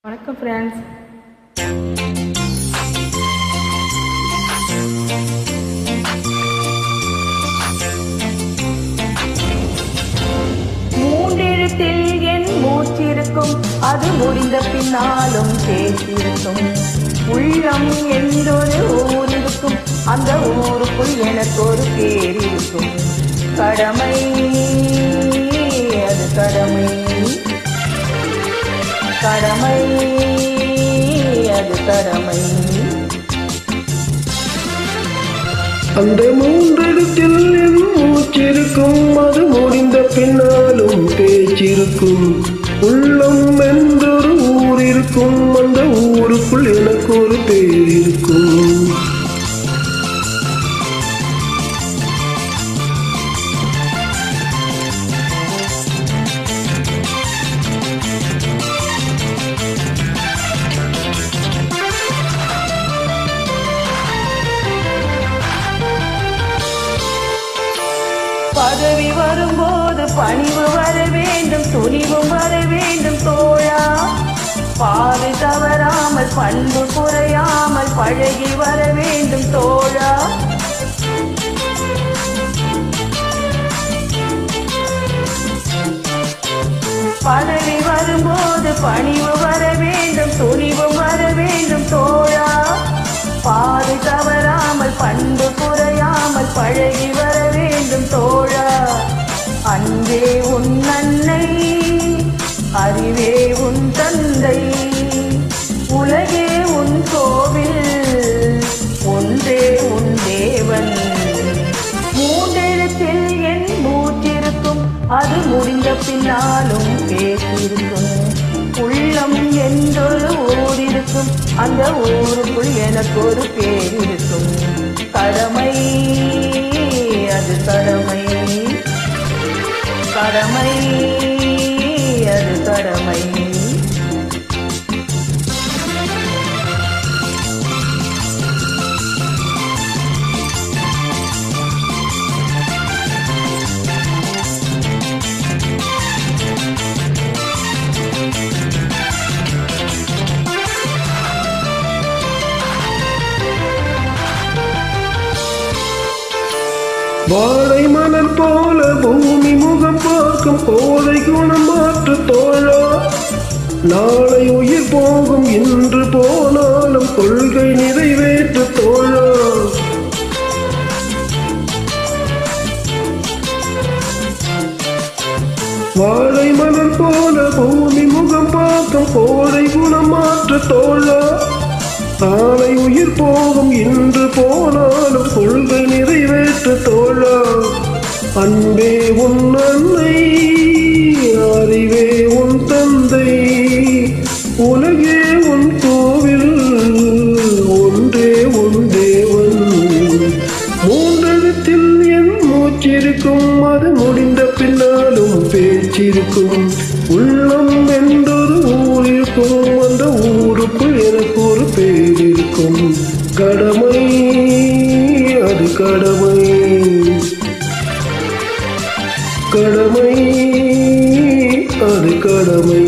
வணக்கம் ஃப்ரெண்ட்ஸ். மூன்றெழுத்தில் என் மூச்சிருக்கும், அது முடிந்த பின்னாலும் பேசியிருக்கும். உள்ளம் என்றொரு ஊர் இருக்கும், அந்த ஊருக்குள் எனக்கு ஒரு பேர் இருக்கும். கடமை, அது கடமை, கடமை, அது கடமை. அந்த மூன்றெழுத்தில் என் மூச்சிருக்கும், அது முடிந்த பின்னாலும் பேச்சிருக்கும். உள்ளம் என்றொரு ஊர் இருக்கும், அந்த ஊருக்குள் எனக்கு ஒரு பேர் இருக்கும். பதவி வரும்போது பணிவு வர வேண்டும், துணிவும் வர வேண்டும் தோழா. பாது தவறாமல் பண்பு குறையாமல் பழகி வர வேண்டும் தோழா. பதவி வரும்போது பணிவு வர வேண்டும், துணிவும் வர வேண்டும் தோழா. பாது தவறாமல் பண்பு குறையாமல் பழகி வர வேண்டும் தோழா. அன்பே உன் அன்னை, அறிவே உன் தந்தை, உலகே உன் கோவில், ஒன்றே உன் தேவன். மூன்றெழுத்தில் என் மூச்சிருக்கும், அது முடிந்த பின்னாலும் பேசியிருக்கும். உள்ளம் என்றொரு ஊர் இருக்கும், அந்த ஊருக்குள் எனக்கு ஒரு பேர் இருக்கும். கடமை, அது கடமை, கடமை, அது கடமை. வாழை மலர் போல பூமி முகம் பார்க்கும், கோதை குணம் மாற்று தோழா. நாளை உயிர் போகும், இன்று போனாலும் கொள்கை நிறைவேற்று தோழா. வாழை மலர் போல பூமி முகம் பார்க்கும், கோதை குணம் மாற்று தோழா. நாளை உயிர் போகும், இன்று போனாலும் கொள்கை நிறைவேற்று தோழா. அன்பே உன் அன்னை, அறிவே உன் தந்தை, உலகே உன் கோவில், ஒன்றே உன் தேவன். மூன்றெழுத்தில் என் மூச்சிருக்கும், அது முடிந்த பின்னாலும் பேச்சிருக்கும். உள்ளம் என்றொரு ஊர் இருக்கும், அந்த ஊருக்குள் எனக்கு ஒரு பேர் இருக்கும். கடமை, அது கடமை, கடமை, அது கடமை.